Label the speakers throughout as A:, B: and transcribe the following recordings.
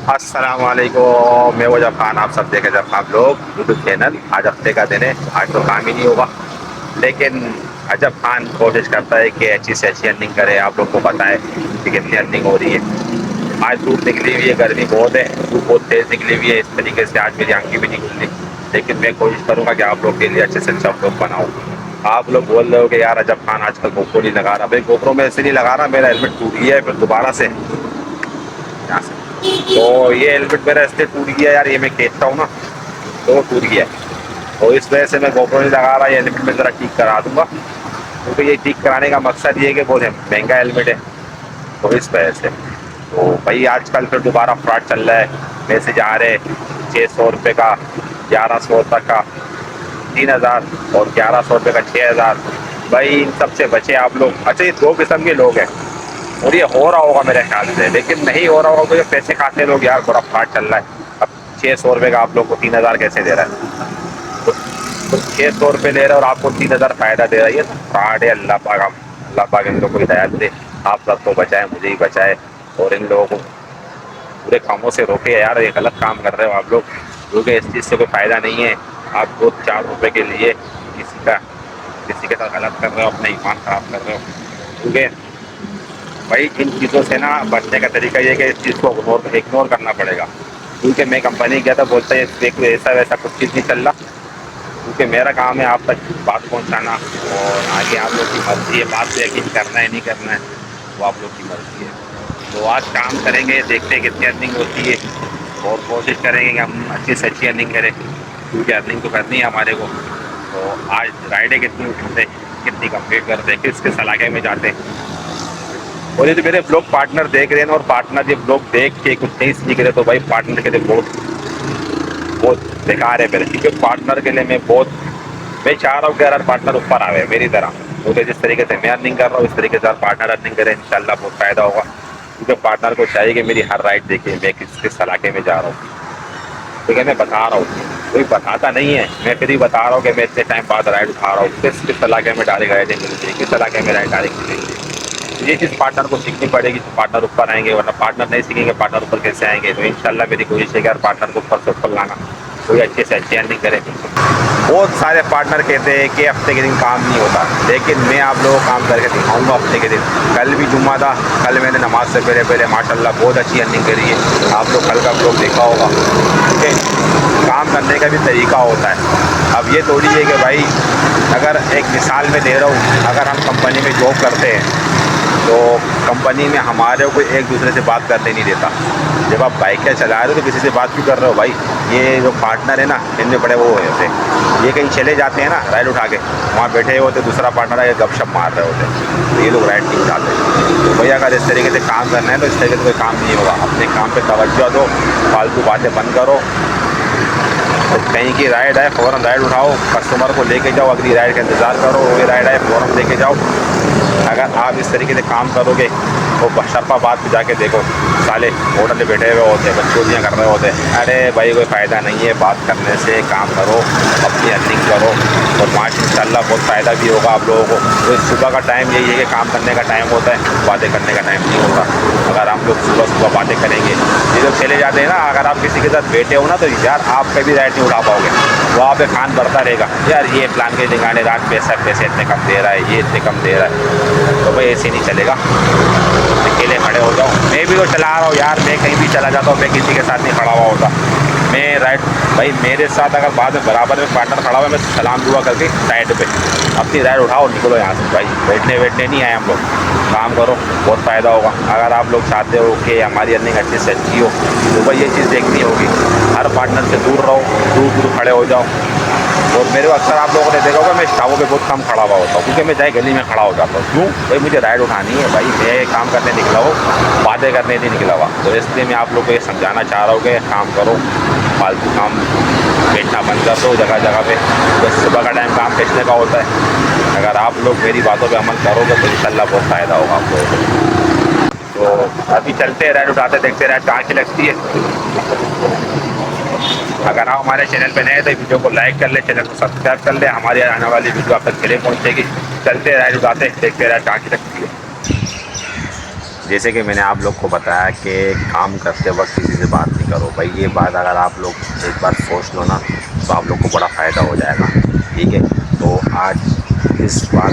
A: अस्सलाम वालेकुम, मैं वजह खान। आप सब देखे जब आप लोग यूट्यूब चैनल। आज हफ्ते का दिन है, आज तो काम ही नहीं होगा, लेकिन अजब खान कोशिश करता है कि अच्छी से अच्छी अर्निंग करे। आप लोग को पता है कि कितनी अर्निंग हो रही है। आज धूप निकली हुई है, गर्मी बहुत है, धूप बहुत तेज़ निकली हुई है। इस तरीके से आज मेरी आंखें भी नहीं खुल रही, लेकिन मैं कोशिश करूँगा कि आप लोग के लिए अच्छे से अच्छा ब्लॉग बनाऊँ। आप लोग बोल रहे हो कि यार अजब खान आजकल गोप्रो नहीं लगा रहा। भाई गोप्रो में ऐसे नहीं लगा रहा, मेरा हेलमेट टूट गया है फिर दोबारा से यहाँ से। तो ये हेलमेट मेरा इसलिए टूट गया यार, ये मैं खींचता हूँ ना तो टूट गया। तो इस वजह से मैं गोप्रो नहीं लगा रहा, ये हेलमेट में ज़रा ठीक करा दूंगा, क्योंकि ये ठीक कराने का मकसद ये है कि बहुत महंगा हेलमेट है, तो इस वजह से। तो भाई आजकल फिर दोबारा फ्रॉड चल रहा है, मैसेज आ रहे 600 रुपये का, 1100 तक का 3000, और 1100 रुपये का 6000। भाई इन सब से बचे आप लोग। अच्छा, ये दो किस्म के लोग हैं, और ये हो रहा होगा मेरे ख्याल से, लेकिन नहीं हो रहा होगा तो ये पैसे खाते लोग यार, बड़ा फ्रॉड चल रहा है। अब 600 रुपये का आप लोग को 3000 कैसे दे रहा है? तो, तो 600 रुपये ले रहा है और आपको 3000 फायदा दे रहा है, ये फ्रॉड है। अल्लाह पाक इन लोगों को हिदायत दे, आप सबको बचाए, मुझे ही बचाए, और इन लोगों को बुरे कामों से रोके यार। ये गलत काम कर रहे हो आप लोग, क्योंकि इस चीज़ से कोई फ़ायदा नहीं है। आप 2-4 रुपये के लिए किसी के साथ गलत कर रहे हो, अपना ईमान ख़राब कर रहे हो। क्योंकि भाई इन चीज़ों से ना बचने का तरीका ये है कि इस चीज़ को इग्नोर करना पड़ेगा। क्योंकि मैं कंपनी गया था, बोलता है देखो ऐसा वैसा कुछ चीज़ नहीं चल रहा, क्योंकि मेरा काम है आप तक बात पहुंचाना, और आगे आप लोग की मर्ज़ी है, बात पे यकीन करना है नहीं करना है वो आप लोग की मर्ज़ी है। तो आज काम करेंगे, देखते हैं कितनी अर्निंग होती है, और कोशिश करेंगे कि हम अच्छी से अच्छी अर्निंग करें, क्योंकि अर्निंग तो करनी है हमारे को। तो आज राइडें कितनी उठाते, कितनी कंप्लीट करते हैं, किसके सलाखे में जाते हैं। और ये जो मेरे ब्लॉग पार्टनर देख रहे हैं ना, और पार्टनर ये ब्लॉग देख के कुछ नहीं सीख रहे, तो भाई पार्टनर के लिए बहुत बहुत बेकार है मेरे, क्योंकि पार्टनर के लिए मैं चाह रहा हूँ कि यार पार्टनर ऊपर आवे मेरी तरह। क्योंकि जिस तरीके से मैं अर्निंग कर रहा हूँ, इस तरीके से पार्टनर अर्निंग करे, इंशाल्लाह बहुत फ़ायदा होगा। क्योंकि पार्टनर को चाहिए कि मेरी हर राइड देखे, मैं किस किस इलाके में जा रहा हूँ। ठीक है, मैं बता रहा हूँ, कोई बताता नहीं है, मैं फिर ही बता रहा हूँ कि मैं इतने टाइम बाद राइड उठा रहा हूँ, किस किस इलाके में डायरेक्ट राइडें मिलती है, किस इलाके में राइड डायरेक्ट मिलेंगी। ये चीज़ पार्टनर को सीखनी पड़ेगी, तो पार्टनर ऊपर आएंगे, वरना पार्टनर नहीं सीखेंगे पार्टनर ऊपर कैसे आएंगे। तो इंशाल्लाह मेरी कोशिश है कि यार पार्टनर को ऊपर से ऊपर लाना, कोई अच्छे से अच्छी अर्निंग करे। बहुत सारे पार्टनर कहते हैं कि हफ्ते के दिन काम नहीं होता, लेकिन मैं आप लोगों को काम करके दिखाऊंगा हफ्ते के दिन। कल भी जुम्मा था, कल मैंने नमाज से पहले पहले माशाल्लाह बहुत अच्छी अर्निंग करी है। आप लोग कल का ब्लॉग देखा होगा। ठीक है, काम करने का भी तरीका होता है। अब ये थोड़ी है कि भाई, अगर एक मिसाल में दे रहा हूँ, अगर हम कंपनी में जॉब करते हैं तो कंपनी में हमारे को एक दूसरे से बात करने नहीं देता। जब आप बाइकें चला रहे हो तो किसी से बात क्यों कर रहे हो भाई? ये जो पार्टनर है ना, इनमें बड़े वो होते हैं, ये कहीं चले जाते हैं ना राइड उठा के, वहाँ बैठे होते, दूसरा पार्टनर आके गपशप मार रहे होते हैं, तो ये लोग राइड नहीं उठाते। तो भैया अगर इस तरीके से काम करना है तो इस तरीके से कोई काम नहीं होगा। अपने काम पर तवज्जो दो, फालतू बातें बंद करो। तो कहीं की राइड है फ़ौरन राइड उठाओ, कस्टमर को लेके जाओ, अगली राइड का इंतज़ार करो, वो राइड है फ़ौरन लेके जाओ। अगर आप इस तरीके से काम करोगे तो बशर्पा बात पे जाके देखो, साले होटल में बैठे हुए होते हैं, बदतमीजियाँ कर रहे होते हैं। अरे भाई कोई फ़ायदा नहीं है बात करने से, काम करो, अपनी अर्निंग करो, और इंशाल्लाह बहुत फ़ायदा भी होगा आप लोगों को। तो इस सुबह का टाइम यही है कि काम करने का टाइम होता है, बातें करने का टाइम नहीं होता। अगर हम लोग सुबह सुबह बातें करेंगे, ये लोग चले जाते हैं ना, अगर आप किसी के साथ बैठे हो ना तो यार आप कभी राइड नहीं उठा पाओगे। वहाँ पे खान बढ़ता रहेगा, यार ये प्लान के ठिकाने रात पैसे इतने कम दे रहा है, ये इतने कम दे रहा है। तो भाई ऐसे नहीं चलेगा, अकेले खड़े हो जाओ। मैं भी तो चला रहा हूँ यार, मैं कहीं भी चला जाता हूँ, मैं किसी के साथ नहीं खड़ा हुआ होता। मैं राइड भाई मेरे साथ अगर बाद में बराबर में पार्टनर खड़ा हुआ, मैं सलाम दुआ करके साइड पे अपनी राइड उठाओ, निकलो यहाँ से। भाई बैठने नहीं आए हम लोग, काम करो, बहुत फ़ायदा होगा। अगर आप लोग चाहते हो कि हमारी अर्निंग अच्छी से अच्छी हो तो भाई ये चीज़ देखनी होगी, हर पार्टनर से दूर रहो, दूर दूर खड़े हो जाओ। और मेरे को अक्सर आप लोगों ने देखा होगा, मैं स्टावों पे बहुत कम खड़ा हुआ होता हूँ, क्योंकि मैं जाए गली में खड़ा हो जाता हूँ। क्यों भाई? मुझे राइड उठानी है भाई, मैं काम करने निकला हूँ, बातें करने नहीं निकला हुआ। तो इसलिए मैं आप लोग को ये समझाना चाह रहा हूँ कि काम करो, फालतू काम बैठना बंद कर दो जगह जगह पे। बस सुबह का टाइम काम बेचने का होता है। अगर आप लोग मेरी बातों पे अमल करोगे तो इंशाल्लाह बहुत फ़ायदा होगा आप लोगों को। तो अभी चलते हैं, राइड उठाते, देखते राइड कहाँ की लगती है। अगर आप हमारे चैनल पे नए तो वीडियो को लाइक कर ले, चैनल को सब्सक्राइब कर ले, हमारी आने वाली वीडियो आप तक चले पहुँचेगी। चलते राइड उठाते, देखते राइड कहाँ की लगती है। जैसे कि मैंने आप लोग को बताया कि काम करते वक्त किसी से बात नहीं करो भाई। ये बात अगर आप लोग एक बार सोच लो ना तो आप लोग को बड़ा फ़ायदा हो जाएगा, ठीक है। तो आज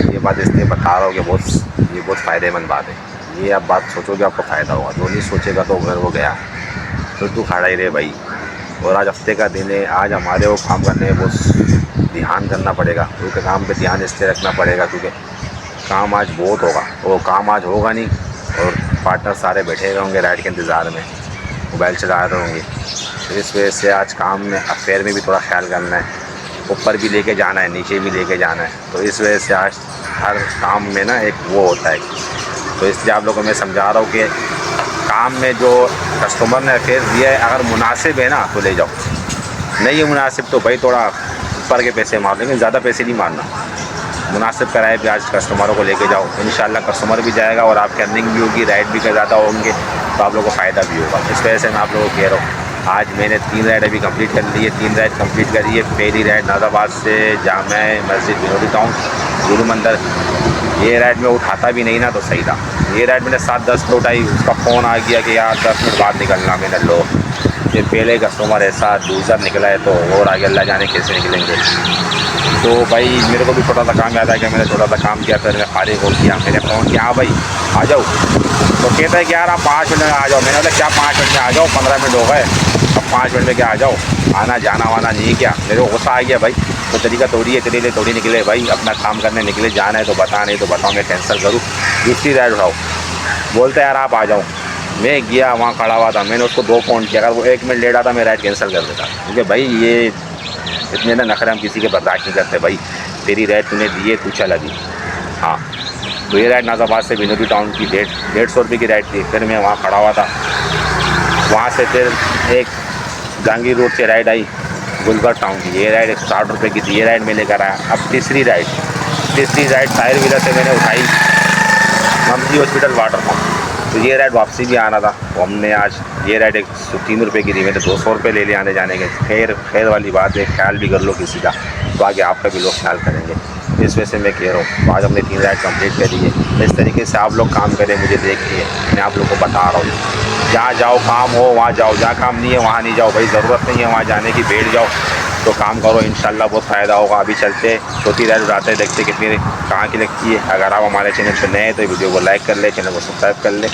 A: ये बात इसलिए बता रहा हूँ कि ये बहुत फ़ायदेमंद बात है। ये आप बात सोचोगे आपको फ़ायदा होगा, जो नहीं सोचेगा तो अगर वो गया तो तू खड़ा ही रहे भाई। और आज हफ्ते का दिन है, आज हमारे वो काम करने में बहुत ध्यान करना पड़ेगा, क्योंकि काम पे ध्यान इसलिए रखना पड़ेगा क्योंकि काम आज बहुत होगा, वो काम आज होगा नहीं और पार्टनर सारे बैठे हुए होंगे राइड के इंतज़ार में, मोबाइल चला रहे होंगे। तो इस वजह से आज काम में अफेयर में भी थोड़ा ख्याल करना है, ऊपर भी लेके जाना है, नीचे भी लेके जाना है। तो इस वजह से आज हर काम में ना एक वो होता है। तो इसलिए आप लोगों को मैं समझा रहा हूँ कि काम में जो कस्टमर ने अफेयर दिया है अगर मुनासिब है ना तो ले जाओ, नहीं है मुनासिब तो भाई थोड़ा ऊपर के पैसे मार, लेकिन ज़्यादा पैसे नहीं मारना। मुनासिब किराए पे आज कस्टमरों को लेके जाओ, इंशाल्लाह कस्टमर भी जाएगा और आपकी अर्निंग भी होगी, राइड भी ज़्यादा होंगे तो आप लोगों को फ़ायदा भी होगा। इस वजह से मैं आप लोगों को कह रहा हूँ, आज मैंने 3 राइड अभी कंप्लीट कर ली है। 3 राइड कंप्लीट करी है। पहली राइड नाज़ाबाद से जामा मस्जिद विनोदी टाउन गुरु मंदिर, ये राइड में उठाता भी नहीं ना तो सही था। ये राइड मैंने 7:10 पे उठाई, उसका फ़ोन आ गया कि यार 10 मिनट बाद निकलना। मैंने लो ये पहले कस्टमर ऐसा लूज़र निकला है तो और आगे अल्लाह जाने कैसे निकलेंगे। तो भाई मेरे को भी छोटा सा काम याद है कि मैंने छोटा सा काम किया, फिर मैं फारिग हो गया, मैंने फ़ोन किया हाँ भाई आ जाओ, तो कहता है कि यार आप 5 मिनट में आ जाओ। मैंने बोला क्या 5 मिनट में आ जाओ, 15 मिनट हो गए, अब 5 मिनट में क्या आ जाओ, आना जाना वाना नहीं क्या। मेरे को गुस्सा आ गया भाई, तो तरीका तोड़ी है, तेरे लिए थोड़ी निकले भाई, अपना काम करने निकले, जाना है तो बता, नहीं तो बताओ मैं कैंसिल करूँ, दूसरी राइड उठाओ। बोलते यार आप आ जाओ। मैं गया, वहाँ खड़ा हुआ था, मैंने उसको 2 फ़ोन किया, अगर वो 1 मिनट लेट आता मैं राइड कैंसिल कर देता, क्योंकि भाई ये इतने ना नखरे हम किसी के बर्दाश्त नहीं करते भाई। तेरी राइड तूने दी है, तू चल अभी। हाँ, तो ये राइड नाज़ाबाद से विनोदी टाउन की 150 रुपये की राइड थी। फिर मैं वहाँ खड़ा हुआ था, वहाँ से फिर एक जहांगीर रोड से राइड आई गुलबर्ग टाउन की, ये राइड 160 रुपये की थी। ये राइड मैं लेकर आया। अब तीसरी राइड टायर व्हीलर से मैंने उठाई ममजी हॉस्पिटल वाटर पंप। तो ये राइड वापसी भी आना था, तो हमने आज ये राइड 103 रुपये की थी। मैंने 200 रुपये ले लिए आने जाने के। खैर वाली बात है, ख्याल भी कर लो किसी का तो आगे आपका भी लोग ख्याल करेंगे। इस वजह से मैं कह रहा हूँ आज हमने 3 राइड कंप्लीट कर दी है। इस तरीके से आप लोग काम करें, मुझे देखिए मैं आप लोग को बता रहा हूँ। जहाँ जाओ काम हो वहाँ जाओ, जहाँ काम नहीं है वहाँ नहीं जाओ भाई, ज़रूरत नहीं है वहाँ जाने की, बैठ जाओ तो काम करो, इंशाल्लाह बहुत फ़ायदा होगा। अभी चलते छोटी राइड उठाते हैं, देखते कितनी कहाँ की लगती है। अगर आप हमारे चैनल पर नए हैं तो वीडियो को लाइक कर ले, चैनल को सब्सक्राइब कर ले।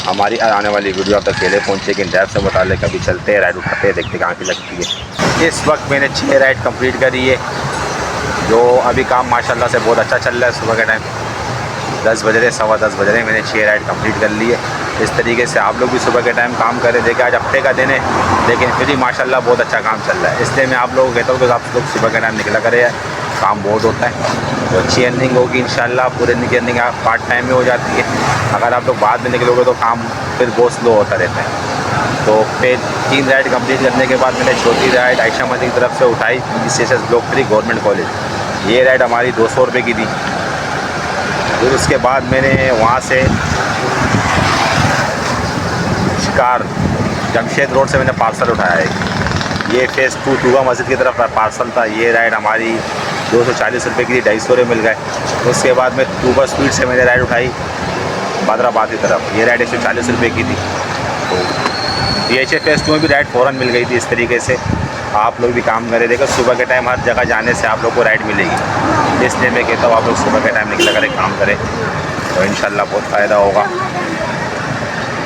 A: हमारी आने वाली वीडियो आप तक पहले पहुँचे कि ड्राइव से बता ले, कभी चलते हैं राइड उठाते हैं, देखते कहाँ की लगती है। इस वक्त मैंने 6 राइड कंप्लीट करी है, जो अभी काम माशाल्लाह से बहुत अच्छा चल रहा है। सुबह के टाइम 10 बज रहे, 10:15 बज रहे, मैंने 6 राइड कंप्लीट कर ली है। इस तरीके से आप लोग भी सुबह के टाइम काम करें। देखिए आज हफ्ते का दिन है, लेकिन फिर भी माशाल्लाह बहुत अच्छा काम चल रहा है। इसलिए मैं आप लोगों को कहता हूँ कि आप लोग सुबह के टाइम निकला करें, काम बहुत होता है तो अच्छी अर्निंग होगी इंशाल्लाह। पूरे दिन की अर्निंग पार्ट टाइम में हो जाती है। अगर आप लोग बाद में निकलोगे तो काम फिर बहुत स्लो होता रहता है। तो फिर 3 राइड कंप्लीट करने के बाद मैंने छोटी राइड आयशा मस्जिद की तरफ से उठाई, CSS ब्लॉक 3 गवर्नमेंट कॉलेज। ये राइड हमारी 200 रुपये की थी। फिर उसके बाद मैंने वहाँ से शिकार जमशेद रोड से मैंने पार्सल उठाया है। ये फेज़ 2 टूबा मस्जिद की तरफ पार्सल था। ये राइड हमारी 240 रुपये की थी, 250 रुपये मिल गए। उसके बाद में टूबा स्पीड से मैंने राइड उठाई बादराबाद की तरफ। ये राइड 140 रुपये की थी। तो DHA फेज़ 2 में भी राइड फ़ौरन मिल गई थी। इस तरीके से आप लोग भी काम करें। देखो सुबह के टाइम हर जगह जाने से आप लोग को राइड मिलेगी, इसलिए मैं कहता हूँ आप लोग सुबह के टाइम निकला करें, काम करें तो इंशाल्लाह बहुत फ़ायदा होगा।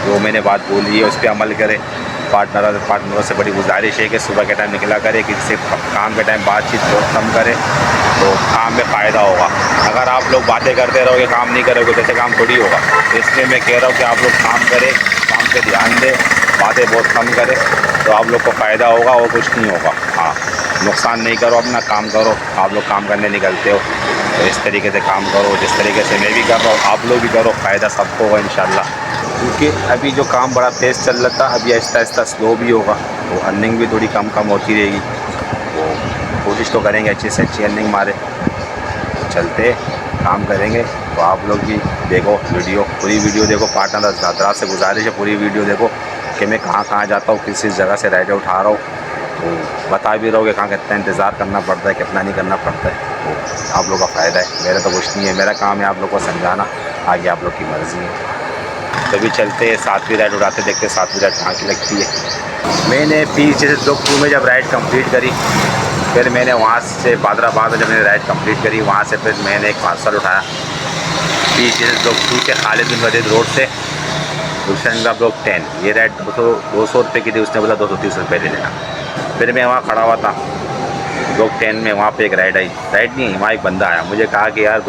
A: जो मैंने बात बोली है उस पर अमल करें। पार्टनरों से बड़ी गुजारिश है कि सुबह के टाइम निकला करें, किसी से काम के टाइम बातचीत बहुत कम करें तो काम में फ़ायदा होगा। अगर आप लोग बातें करते रहोगे, काम नहीं करोगे, जैसे काम थोड़ी होगा। इसलिए मैं कह रहा हूँ कि आप लोग काम करें, काम पे ध्यान दें, बातें बहुत कम करें तो आप लोग को फ़ायदा होगा और कुछ नहीं होगा। हाँ, नुकसान नहीं करो, अपना काम करो। आप लोग काम करने निकलते हो तो इस तरीके से काम करो, जिस तरीके से मैं भी कर रहा हूँ आप लोग भी करो, फ़ायदा सबको होगा इंशाल्लाह। क्योंकि अभी जो काम बड़ा तेज़ चल रहा था, अभी आहिस्ता आहिस्ता स्लो भी होगा तो अर्निंग भी थोड़ी कम होती रहेगी। तो कोशिश तो करेंगे अच्छी से अच्छी अर्निंग मारे, चलते काम करेंगे। तो आप लोग भी देखो वीडियो, पूरी वीडियो देखो। पार्टनर ज़्यादा से गुजारिश है पूरी वीडियो देखो कि मैं कहाँ जाता हूँ, किस जगह से राइड उठा रहा हूँ, तो बता भी रहोगे कहाँ कितना इंतज़ार करना पड़ता है, कितना नहीं करना पड़ता है। तो आप लोग का फ़ायदा है, मेरा तो कुछ नहीं है। मेरा काम है आप लोग को समझाना, आगे आप लोग की मर्ज़ी है। तो भी चलते 7वीं राइड उड़ाते, देखते 7वीं राइड कहाँ की लगती है। मैंने पीछे से दो में जब राइड कंप्लीट करी, फिर मैंने वहाँ से बादराबाद में जब मैंने राइड कंप्लीट करी, वहाँ से फिर मैंने एक पार्सल उठाया पीछे से दो के खालिद बिन वलीद रोड से गुलशन ब्लॉक 10। ये राइड 200 रुपये की थी, उसने बोला 230 रुपये दे देना। फिर मैं वहाँ खड़ा हुआ था ब्लॉक 10 में, वहाँ पे एक राइड आई, राइड नहीं वहाँ एक बंदा आया, मुझे कहा कि यार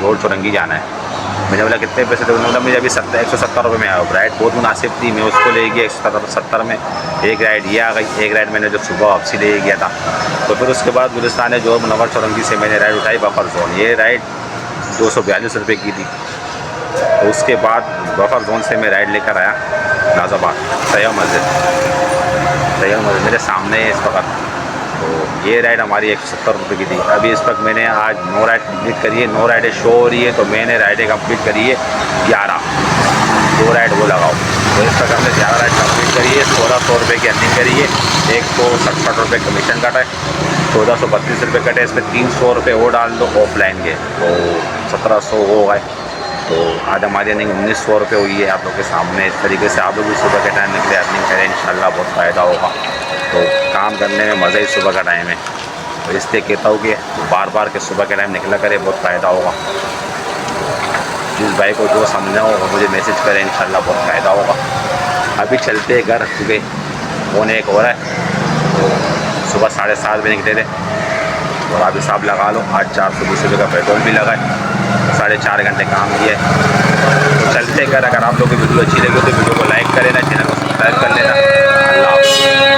A: रोड चौरंगी जाना है। मैंने बोला कितने पैसे दे, बोला मुझे अभी 170 रुपये में आया। राइड बहुत मुनासिब थी, मैं उसको ले गया 170 में। एक राइड ये आ गई, एक राइड मैंने जो सुबह वापसी ले गया था। तो फिर उसके बाद गुलिस्तान जोर मुनव्वर चौरंगी से मैंने राइड उठाई बफर जोन। ये राइड 242 रुपये की थी। तो उसके बाद बफर जोन से मैं राइड लेकर आया नाजाबाद तैयब मस्जिद मेरे सामने है इस वक्त। तो ये राइड हमारी 170 रुपये की थी। अभी इस वक्त मैंने आज 9 राइड कंप्लीट करी है, 9 राइडें शो हो रही है, तो मैंने राइडें कंप्लीट करी है 11। 2 राइड वो लगाओ, तो इस वक्त हमने 11 राइड कंप्लीट करी है। 1600 रुपये की अर्निंग करी है, 167 रुपये कमीशन कटा है, 1432 रुपये कटे। इसमें 300 रुपये वो डाल दो ऑफलाइन के, तो 1700 हो गए। तो आज हमारी अर्निंग 1900 रुपये हुई है आप लोग के सामने। इस तरीके से आप लोग भी सुबह के टाइम निकले अर्निंग करें, इंशाल्लाह बहुत फ़ायदा होगा। तो काम करने में मज़ा ही सुबह का टाइम है, तो इसलिए कहता हूँ कि बार बार के सुबह के टाइम निकला करे, बहुत फ़ायदा होगा। जिस भाई को जो समझना हो मुझे मैसेज करें, इंशाल्लाह बहुत फ़ायदा होगा। अभी चलते घर, क्योंकि फोन एक हो रहा है। तो सुबह 7:30 बजे निकले थे, और आप हिसाब लगा लो आज 420 रुपये का पेट्रोल भी लगा है, 4.5 घंटे काम किया है। तो चलते कर, अगर आप लोगों की वीडियो अच्छी लगी तो वीडियो को लाइक कर लेना, चैनल को सब्सक्राइब कर लेना। अल्लाह हाफ़िज़।